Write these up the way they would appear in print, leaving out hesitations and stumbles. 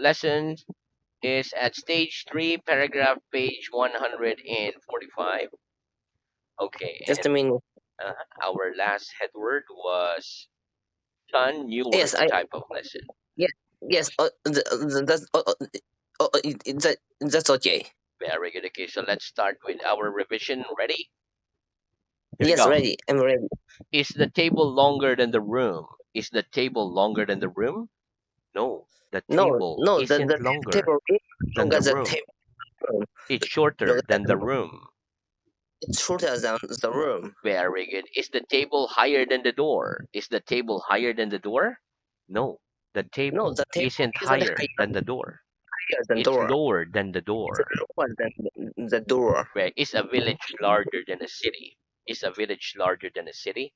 lesson is at stage 3, paragraph page 145. Okay, Just and a minute. our last head word was Sun, new Yes, words type of lesson. yes, yes. That's that's okay. Very good. Okay, so let's start with our revision. Ready? Here we Yes, go. ready. I'm ready. Is the table longer than the room? Is the table longer than the room? No, the No, table no. isn't The longer table is than longer the than room. table. It's shorter Longer than the than, room. it's shorter than the room. Very good. Is the table higher than the door? Is the table higher than the door? No, the No, table the table isn't isn't higher than the door. higher than It's door. lower than the It's door. lower than the door. Where is a village larger than a city? Is a village larger than a city?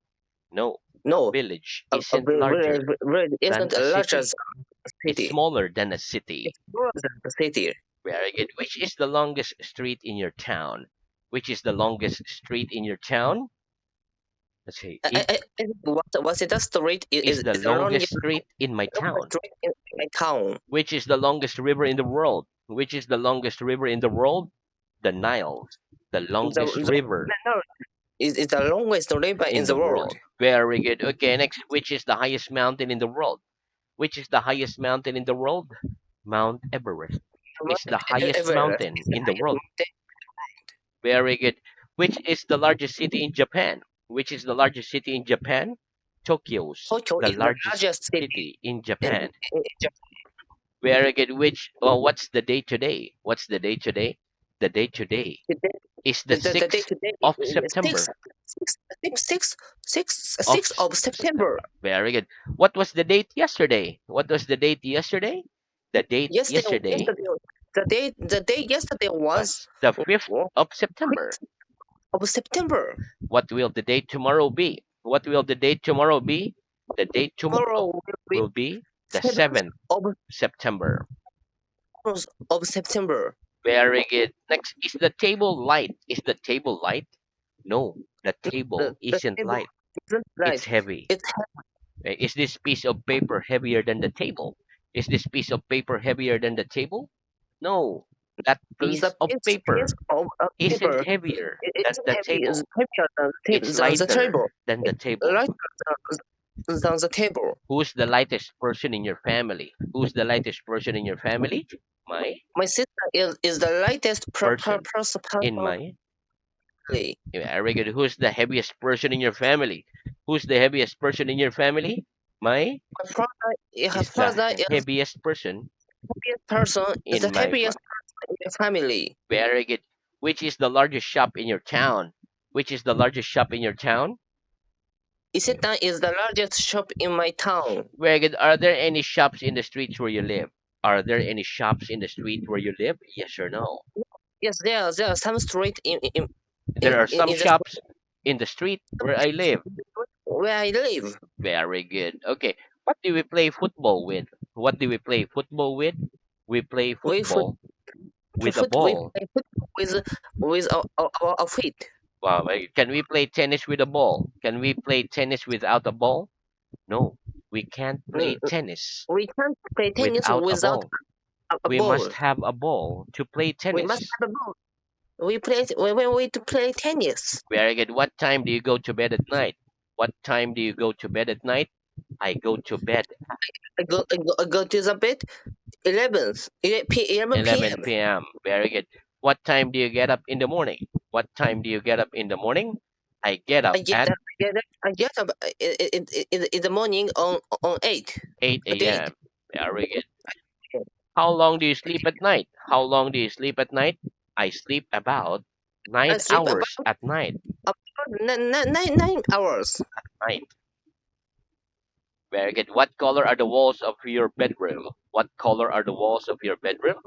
No, a No, village a isn't larger village than isn't a larger than city. a It's city. smaller than a city. It's smaller than the city. Very good. Which is the longest street in your town? Which is the longest street in your town? Let's see. It What's it? The street is the is around longest street in my the town. street in my town. Which is the longest river in the world? Which is the longest river in the world? The Nile. The longest river No, is the longest river in in the the world. world. Very good. Okay, next. Which is the highest mountain in the world? Which is the highest mountain in the world? Mount Everest is the highest Everest mountain is the in the highest world. Very good. Which is the largest city in Japan? Which is the largest city in Japan? Tokyo's Tokyo the is the largest largest city city in in, Japan. in Japan. Very good. Which, well, what's the day today? What's the day today? The day today is the The day 6th today of is September. Of 6 of September. September. Very good. What was the date yesterday? What was the date yesterday? The date yesterday Yesterday, the day yesterday was was the 5th of September. 5th of September. What will the date tomorrow be? What will the date tomorrow be? The date Tomorrow tomorrow will be will be the 7th 7th of September. September. Very good. Next, is the table light? Is the table light? No, the table The isn't table light. isn't It's light. heavy. It's Is this piece of paper heavier than the table? Is this piece of paper heavier than the table? No, that piece the of piece paper of isn't paper. heavier It than isn't the heavy. It's table. heavier It's than the lighter table. than the It's table. lighter than the table. Who's the lightest person in your family? Who's the lightest person in your family? My My sister is the lightest person person in my family. very good. Who's the heaviest person in your family? Who's the heaviest person in your family? My Her is the father is heaviest person the in my happiest person in the family. very good. Which is the largest shop in your town? Which is the largest shop in your town? Isetan is the largest shop in my town. Very good. Are there any shops in the streets where you live? Are there any shops in the street where you live? Yes or no? Yes, there are some street There are some in the shops in the street where I live. where I live. Very good. Okay. What do we play football with? What do we play football with? We play We foot, football with a we ball. play football with our feet. Wow. Can we play tennis with a ball? Can we play tennis without a ball? No, we can't play Mm, tennis We can't play tennis without a without ball. a We ball. must have a ball to play We must tennis. have a ball. We play when we to play tennis. Very good. What time do you go to bed at night? What time do you go to bed at night? I go to bed I go to the bed 11 p.m. 11 p.m. Very good. What time do you get up in the morning? What time do you get up in the morning? I get up at I get up in the morning on 8 8. a.m. Very good. How long do you sleep at night? How long do you sleep at night? I sleep about I nine sleep hours at night. about 9 hours. Night. Very good. What color are the walls of your bedroom? What color are the walls of your bedroom?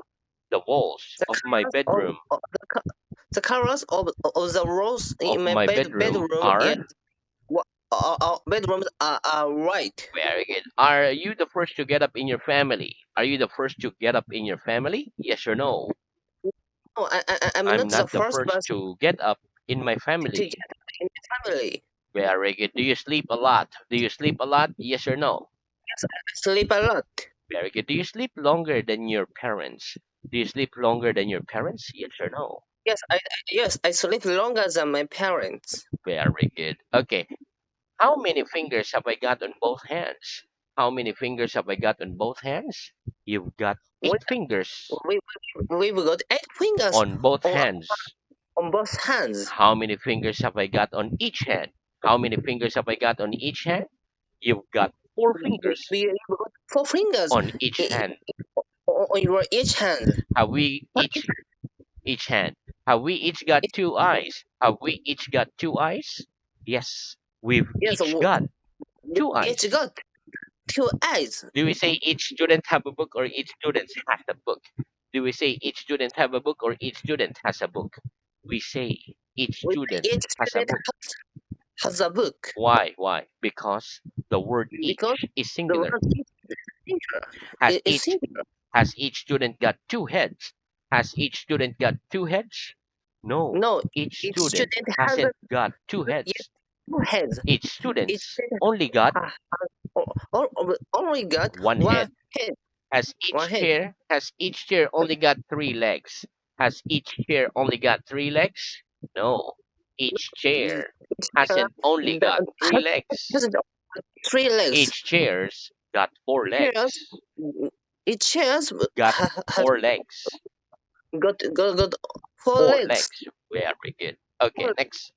The walls The of my colors of, bedroom the colors of the walls of in my my bedroom bedroom is are our bedrooms are white. very good. Are you the first to get up in your family? Are you the first to get up in your family? Yes or no? No, I'm I'm not the not the first first person to get up in my to get family. in the family. Very good. Do you sleep a lot? Do you sleep a lot? Yes or no? Yes, I sleep a lot. Very good. Do you sleep longer than your parents? Do you sleep longer than your parents? Yes or no? Yes, I sleep longer than my parents. Very good. Okay. How many fingers have I got on both hands? How many fingers have I got on both hands? You've got We 8 fingers we we've got 8 fingers on both on hands. on both hands. How many fingers have I got on each hand? How many fingers have I got on each hand? You've got four fingers We've got 4 fingers on each i- hand. on your each hand. Have we What? each hand? Have we each got It- 2 eyes? Have we each got 2 eyes? Yes, we've Yes, each got we two each eyes. got 2 eyes. Do we say each student have a book or each student has a book? Do we say each student have a book or each student has a book? We say each student Each has a student book. has a book Why? Why? Because the word because each is the singular. word is singular. Has Is each singular. has each student got 2 heads? Has each student got 2 heads? No. No, Each each student student has hasn't got two yes, heads. 2 heads. Each Each student's student only got only got one one head. head. Has One each head. chair has each chair only got 3 legs? Has each chair only got 3 legs? No. Each chair Uh, hasn't only got the, three legs. has 3 legs. Each chair's got four Chairs, legs. each chairs Got has four legs. got four Four legs. legs. Very good. Okay, Four- next.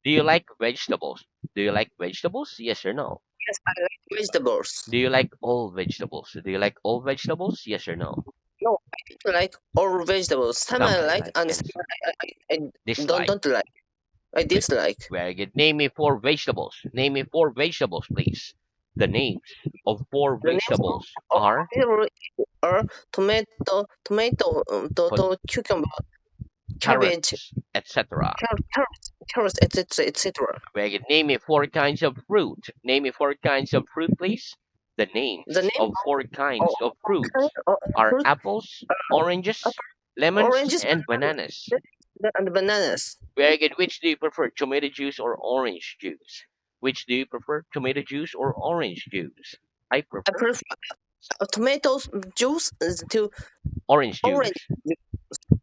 Do you like vegetables? Do you like vegetables? Yes or no? Yes, I like vegetables. Do you like all vegetables? Do you like all vegetables? Yes or no? No, I don't like all vegetables. Some Some I I like like and and some I dislike. don't like. I Ve- dislike. Very good. Name me four vegetables. Name me four vegetables, please. The names of four The names vegetables of are vegetable are pot- cucumber, cabbage, carrots, etc. carrots, etc. Very good. Name me four kinds of fruit. Name me four kinds of fruit, please. The The names name of four of kinds of kind fruits of are fruit apples, oranges, lemons, oranges and bananas. and bananas. Very good. Which do you prefer, tomato juice or orange juice? Which do you prefer, tomato juice or orange juice? I I prefer prefer tomatoes juice to orange orange. juice.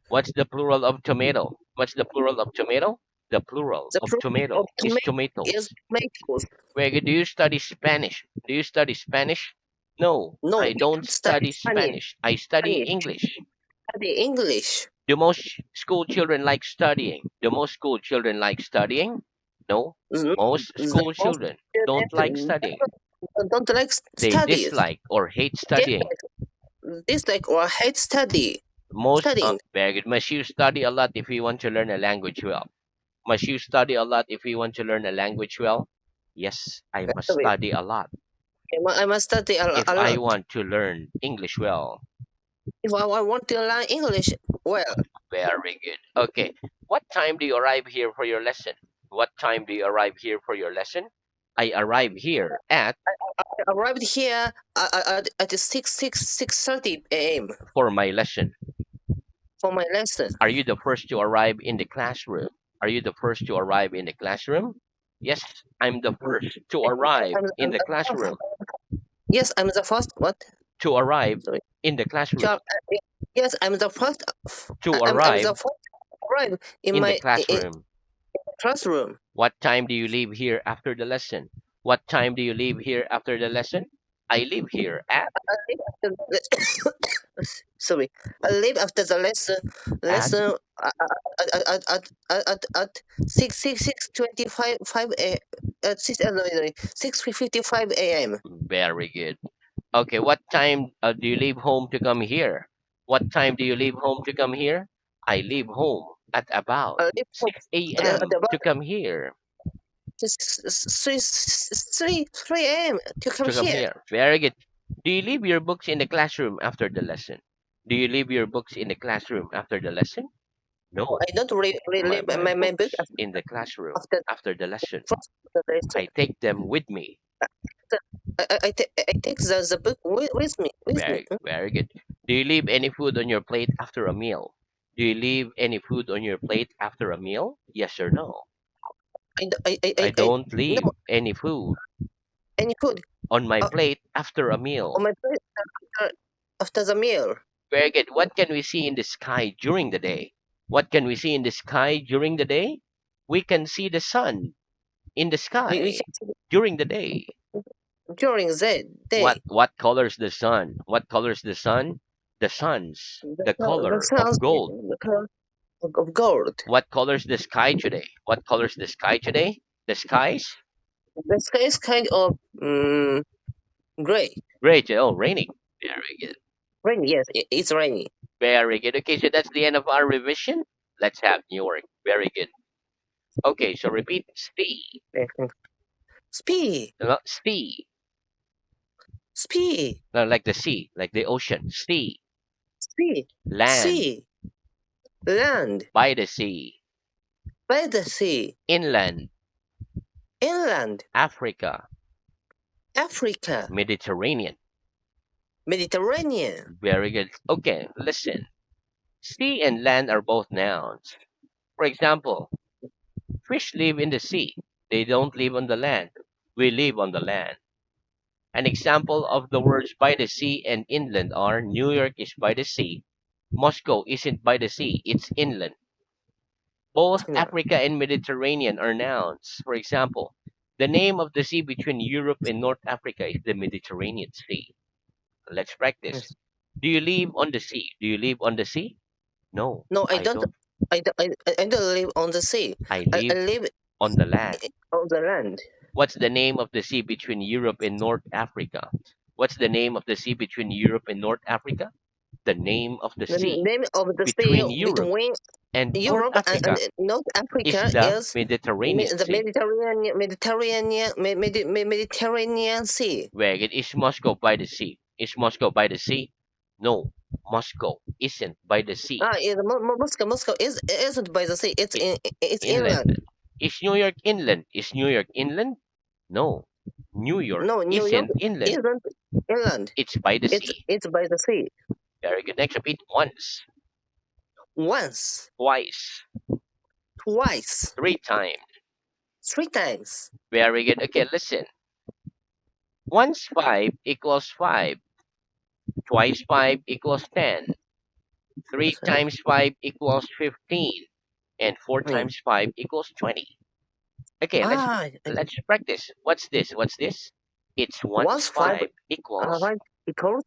What's the plural of tomato? What's the plural of tomato? The plural The of fruit of tomato is tomato is tomatoes. tomatoes. Very good. Do you study Spanish? Do you study Spanish? No, No, I we don't don't study study Spanish. I study Spanish. English. Study English. Do most school children like studying? Do most school children like studying? No, Mm, most The school most children don't like students studying. don't like They studies. dislike or hate They studying. dislike or hate Most studying. very good. Must you study a lot if you want to learn a language well? Must you study a lot if you want to learn a language well? Yes, I must Sorry, study a lot I must study if a I lot. want to learn English well. If I want to learn English well, Very good. Okay. What time do you arrive here for your lesson? What time do you arrive here for your lesson? I arrive here at I arrived here at 6:30 a.m. for my lesson. for my lesson. Are you the first to arrive in the classroom? Are you the first to arrive in the classroom? Yes, I'm the first to arrive in the classroom. Yes, I'm the first. What? To arrive Sorry. in the classroom. Job. Yes, I'm the first. To I'm the arrive first to arrive in in the my classroom. classroom. What time do you leave here after the lesson? What time do you leave here after the lesson? I leave here at I leave after sorry. I leave after the at lesson at 6 at 6:55 a.m. very good. Okay, what time do you leave home to come here? What time do you leave home to come here? I leave home at about I leave home 6 at a.m. about to come here. 3 a.m. to come To come here. here. Very good. Do you leave your books in the classroom after the lesson? Do you leave your books in the classroom after the lesson? No, No. I don't My, leave my my book books in the classroom after after the lesson. first the lesson. I take them with me. I take the book with me with me. Very good. Do you leave any food on your plate after a meal? Do you leave any food on your plate after a meal? Yes or no? I, d- I I don't no leave any food any food On my uh, plate after a on meal. my plate after the meal. Very good. What can we see in the sky during the day? What can we see in the sky during the day? We can see the sun in the We sky can see during the day. during the What day. what colors the sun? What colors the sun? The sun's the The color of sounds gold. the color of gold. What colors the sky today? What colors the sky today? The skies? The sky is kind of gray. Great. Oh, raining. Very good. Rainy, yes, it's rainy. Very good. Okay, so that's the end of our revision. Let's have New York. Very good. Okay, so repeat sea. Speed, Sea. speed, No, like the sea, like the ocean. Sea. speed, Land. sea, land, By the sea. by the sea, Inland. inland, Africa. Africa, Mediterranean. Mediterranean. Very good. Okay, listen. Sea and land are both nouns. For example, fish live in the sea. They don't live on the land. We live on the land. An example of the words by the sea and inland are New York is by the sea. Moscow isn't by the sea, it's inland. Both Yeah. Africa and Mediterranean are nouns. For example, the name of the sea between Europe and North Africa is the Mediterranean Sea. Let's practice. Yes. Do you live on the sea? Do you live on the sea? No, No, I I don't. don't. I don't live on the sea. I I live live on the land. on the land. What's the name of the sea between Europe and North Africa? What's the name of the sea between Europe and North Africa? The name of the The sea name of the sea between Europe between and North Europe and Africa North is Africa the is Mediterranean the Sea. Mediterranean Sea. Where it is Moscow by the sea. Is Moscow by the sea? No, Moscow isn't by the sea. Yeah, Moscow isn't by the sea. It's It's inland. inland. Is New York inland? Is New York inland? No, New York No, New York isn't inland. isn't inland. It's by the sea. It's by the sea. Very good. Next, repeat once, Once, twice, twice, three times. three times. Very good. Okay, listen. Once 5 equals 5. Twice 5 equals 10. 3 That's right. times 5 equals 15. And 4 Mm. times 5 equals 20. Okay, let's Ah, let's practice. What's this? What's this? It's once once five 5 equals five equals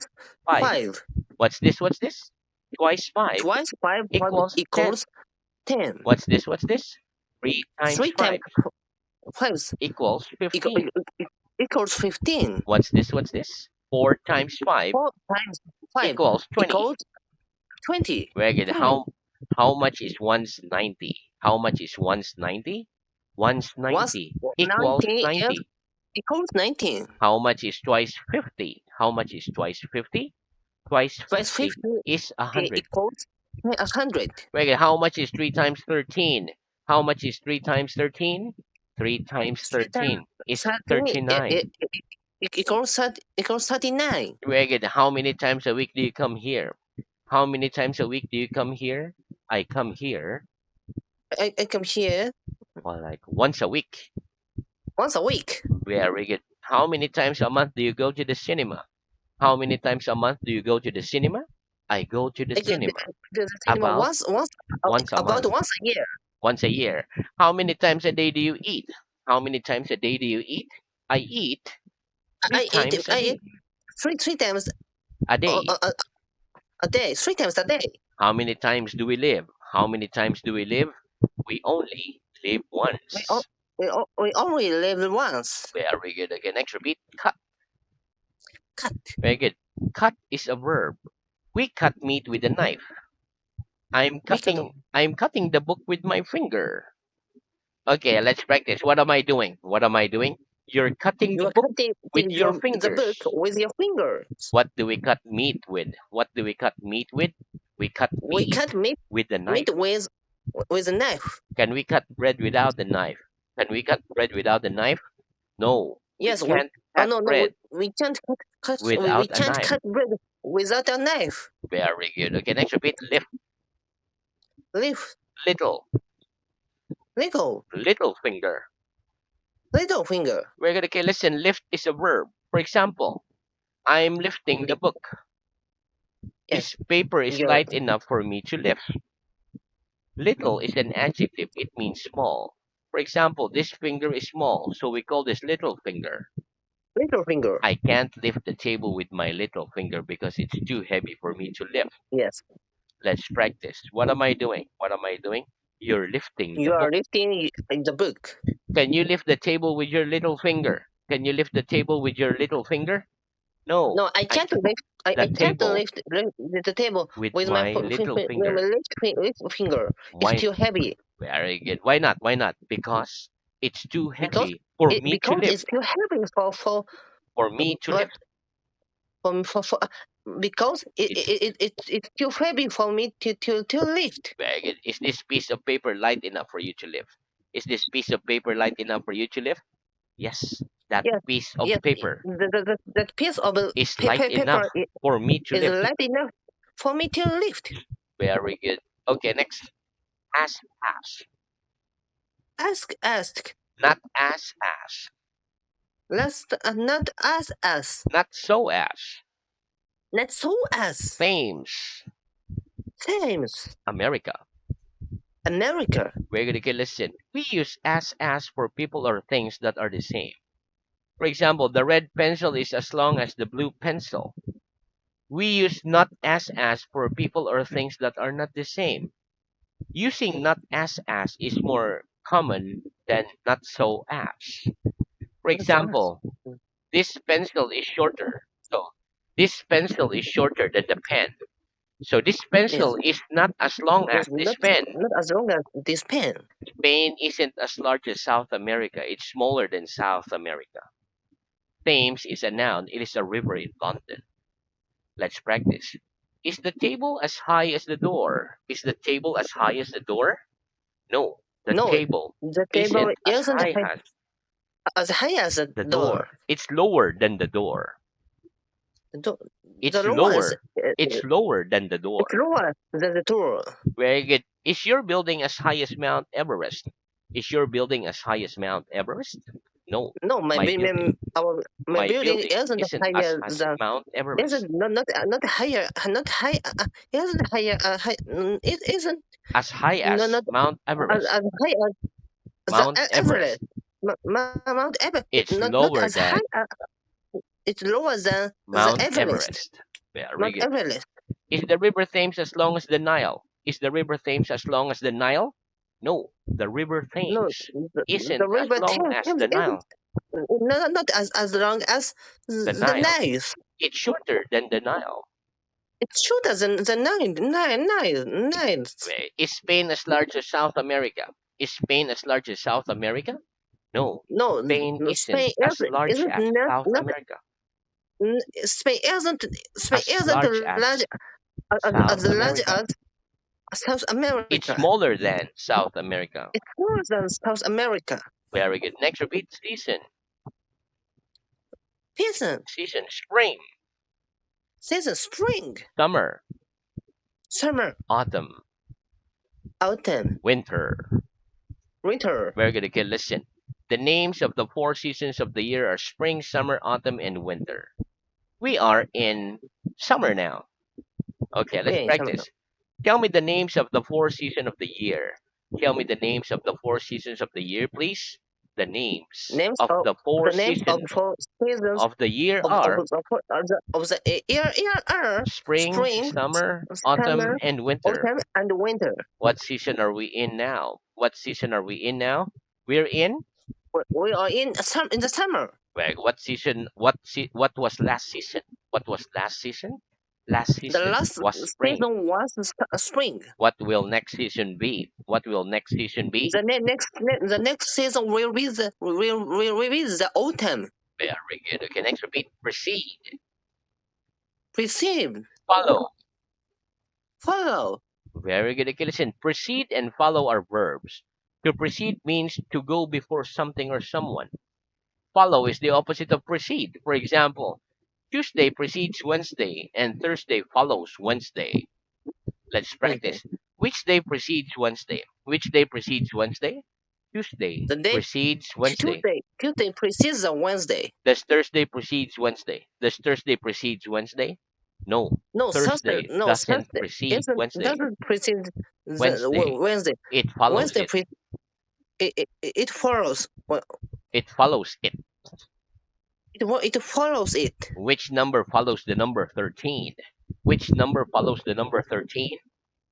5. 5. What's this? What's this? Twice 5 Twice five equals 10. equals 10. What's this? What's this? 3 times Three times 5 5 equals equal, 15. equals 15. What's this? What's this? 4 times 5 4 times 5 equals 20. equals 20. Very good. 20. How much is one's 90? How much is one's 90? One's Once 90 equals 90 is 90. equals 19. How much is twice 50? How much is twice 50? Twice Twice 50 50 is 100. equals 100. Very good. How much is 3 times 13? How much is 3 times 13? 3 times 3 times 13 is 13 39. equals 39. Very good. How many times a week do you come here? How many times a week do you come here? I come here, I come here well, like once a week. once a week. Very good. How many times a month do you go to the cinema? How many times a month do you go to the cinema? I go to the I go to cinema the cinema about once a about month, once a year. once a year. How many times a day do you eat? How many times a day do you eat? I eat three times a I eat day. three times A a, day. a, a a day. 3 times a day. How many times do we live? How many times do we live? We only live We, o- once. we only live once. Very good. Okay, next repeat. Cut. Cut. Very good. Cut is a verb. We cut meat with a knife. We cut. I'm cutting the book with my finger. Okay, let's practice. What am I doing? What am I doing? You're cutting You the are book cutting with your the book fingers. with your fingers. What do we cut meat with? What do we cut meat with? We cut We meat cut with a knife. meat with a knife. Can we cut bread without the knife? Can we cut bread without the knife? No, we Yes. can't Oh cut no, no. bread We can't we without a can't knife. cut bread without a knife. Very good. Okay, next repeat. Lift. Leaf. Little. Little. Little finger. Little finger. We're gonna okay, listen, lift is a verb. For example, I'm lifting the Lift. book. This Yes. paper is Your light enough for me to lift. Little is an adjective, it means small. For example, this finger is small, so we call this little finger. little finger. I can't lift the table with my little finger because it's too heavy for me to lift. Yes. Let's practice. What am I doing? What am I doing? You're lifting the You are book. lifting the book. Can you lift the table with your little finger? Can you lift the table with your little finger? No, No, I I can't lift. the I can't table lift the table with with my my little with my finger. left finger. It's Why? too heavy Very good. Why not? Why not? Because it's too because heavy for me to because it's lift. too heavy For me to but lift. for because It's it's too heavy for me to lift. very good. Is this piece of paper light enough for you to lift? Is this piece of paper light enough for you to lift? Yes. That Yes, piece of yes. paper That piece of is light paper enough for me to is lift. light enough for me to lift. Very good. Okay, next. As as. Ask. Not as. Let's not as. Not so as. Not so as. Thames. Thames. America. America. We're gonna get listen. We use as for people or things that are the same. For example, the red pencil is as long as the blue pencil. We use not as for people or things that are not the same. Using not as is more common than not so as. For Not so as. example, this pencil is shorter. So this pencil is shorter than the pen. So this pencil Yes. is not as long as It's this pen. not as long as this pen. Spain isn't as large as South America. It's smaller than South America. Thames is a noun. It is a river in London. Let's practice. Is the table as high as the door? Is the table as high as the door? No, the No, table the table isn't as isn't high as as high as the the door. door. It's lower than the door. The It's lower is lower. It's lower than the it's door. lower than the door. Very good. Is your building as high as Mount Everest? Is your building as high as Mount Everest? No, No, my building. my My building building isn't isn't as higher high as than Mount Everest. isn't not higher not high isn't higher it isn't As high as not Mount Everest. as high as the Mount Everest. Everest. Mount Everest It's not lower as high. than It's lower than the Mount Everest. Everest. Very Mount good. Everest. Is the river Thames as long as the Nile? Is the river Thames as long as the Nile? No, the river No, Thames the isn't as river long as Thames the isn't Nile. not as long as The the Nile. Nile. It's shorter than the Nile. It's shorter than the Nile. Is Spain as large as South America? Is Spain as large as South America? No, No, Spain isn't Spain as large isn't as South not America. Spain As isn't large large as South as large America. as South It's America. smaller than South America. It's smaller than South America. Very good. Next, repeat season. Season, Season, spring, season, spring, summer, summer, autumn, autumn, winter. winter. Very good. Okay, listen. The names of the four seasons of the year are spring, summer, autumn, and winter. We are in summer now. Okay, let's Okay, summer. practice. Tell me the names of the four seasons of the year. Tell me the names of the four seasons of the year, please. The names Names of of the four the names of seasons four seasons of the year of are the year are spring, spring, summer, autumn, summer, and winter. autumn, and winter. What season are we in now? What season are we in now? We're in. We are in the summer. Well, what season? What was last season? What was last season? Last The season last was spring. season was spring. What will next season be? What will next season be? The next season will be the autumn. Very good. Okay, next repeat. Proceed. Precede, Follow. follow. Very good. Okay, listen. Proceed and follow are verbs. To proceed means to go before something or someone. Follow is the opposite of proceed. For example, Tuesday precedes Wednesday and Thursday follows Wednesday. Let's Wednesday. practice. Which day precedes Wednesday? Which day precedes Wednesday? Tuesday The day precedes Wednesday. Tuesday precedes a Wednesday. Does Thursday precedes Wednesday? Does Thursday precedes Wednesday? No. No, Thursday. Thursday No, doesn't Thursday precede isn't Wednesday. doesn't precede Wednesday. Wednesday. It follows Wednesday it. it follows. Well, It follows it. it follows it. Which number follows the number 13? Which number follows the number 13?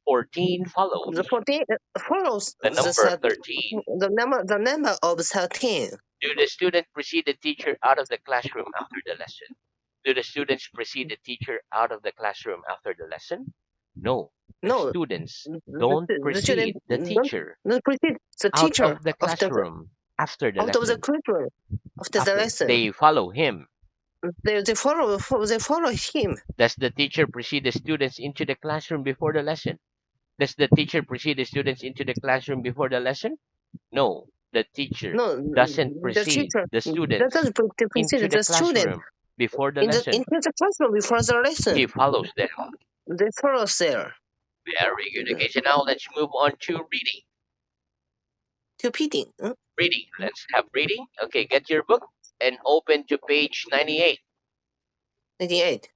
14 follows The 14 follows the number 13. the number of 13. Do the student precede the teacher out of the classroom after the lesson? Do the students precede the teacher out of the classroom after the lesson? No. The No, students don't the precede student the don't teacher don't precede the out teacher of the classroom after the out of the lesson. curriculum after the After lesson. they follow him. They follow him. Does the teacher precede the students into the classroom before the lesson? Does the teacher precede the students into the classroom before the lesson? No, the teacher No, doesn't the precede teacher the students doesn't into precede the the student classroom before the lesson. into the classroom before the He lesson. follows them. They follow there. Very good. Okay, so now let's move on to reading. Repeating. Reading. Let's have reading. Okay, get your book and open to page 98. 98.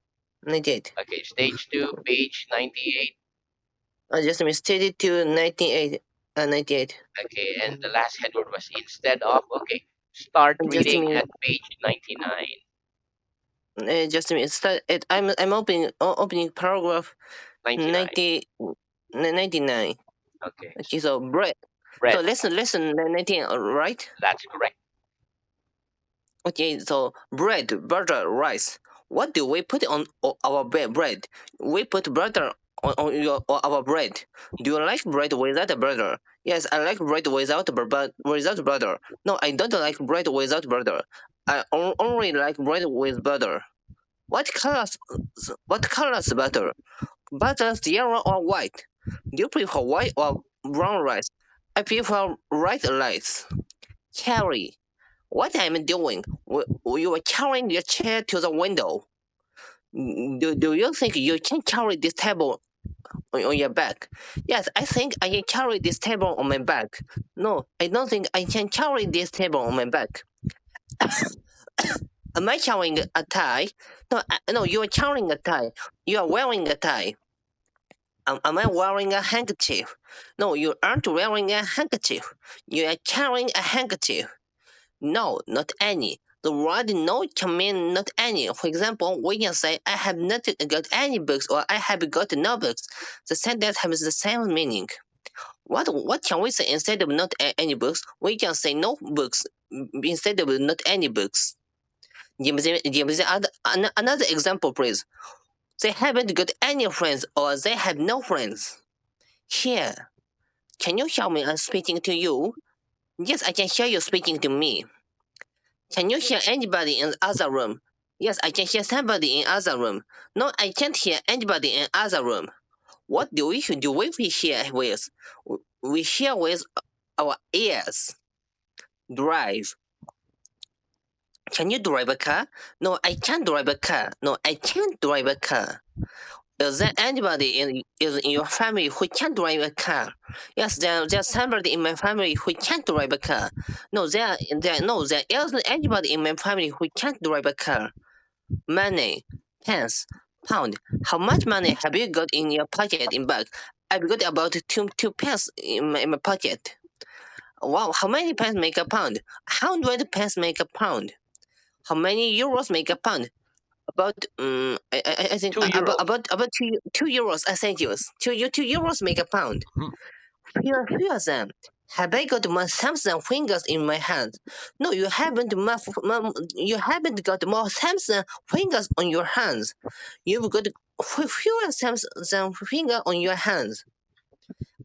98. Okay, stage 2, page 98. I just misstated to 98. 98. Okay, and the last headword was instead of. Okay, start Just a reading minute. at page 99. Just a minute. I'm opening paragraph 99. 90, 99. Okay, Okay, so bread. So bread. lesson 19, right? That's correct. Okay, so bread, butter, rice. What do we put on our bread? We put butter on our bread. Do you like bread without butter? Yes, I like bread without butter. No, I don't like bread without butter. I only like bread with butter. What colors? What colors butter? Butter yellow or white? Do you prefer white or brown rice? I prefer white rice. Carry. What I'm doing? You are carrying your chair to the window. Do you think you can carry this table on your back? Yes, I think I can carry this table on my back. No, I don't think I can carry this table on my back. Am I carrying a tie? No, no, you are carrying a tie. You are wearing a tie. Am I wearing a handkerchief? No, you aren't wearing a handkerchief. You are carrying a handkerchief. No, not any. The word no can mean not any. For example, we can say I have not got any books or I have got no books. The sentence has the same meaning. What can we say instead of not any books? We can say no books instead of not any books. Another example, please. They haven't got any friends or they have no friends. Here, can you hear me? I'm speaking to you. Yes, I can hear you speaking to me. Can you hear anybody in the other room? Yes, I can hear somebody in other room. No, I can't hear anybody in other room. What do we hear with? We hear with our ears. Drive. Can you drive a car? No, I can't drive a car. No, I can't drive a car. Is there anybody in your family who can drive a car? Yes, there's somebody in my family who can't drive a car. No, there isn't anybody in my family who can't drive a car. Money, pence, pound. How much money have you got in your pocket in bag? I've got about two pence in my pocket. Wow, how many pence make a pound? 100 pence make a pound. How many euros make a pound? About I think 2 euros. about two euros. I think yes. 2 euros make a pound. Mhm. Here them. Have I got more Samsung fingers in my hand? No, you haven't got more Samsung fingers on your hands. You've got fewer Samsung fingers on your hands.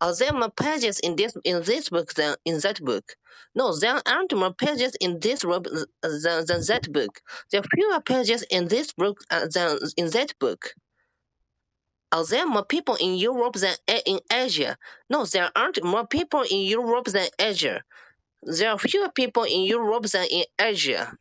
Are there more pages in this book than in that book? No, there aren't more pages in this book than that book. There are fewer pages in this book than in that book. Are there more people in Europe than in Asia? No, there aren't more people in Europe than Asia. There are fewer people in Europe than in Asia.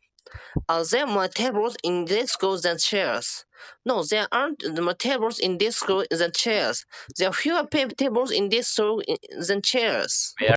Are there more tables in this school than chairs? No, there aren't more tables in this school than chairs. There are fewer tables in this school than chairs.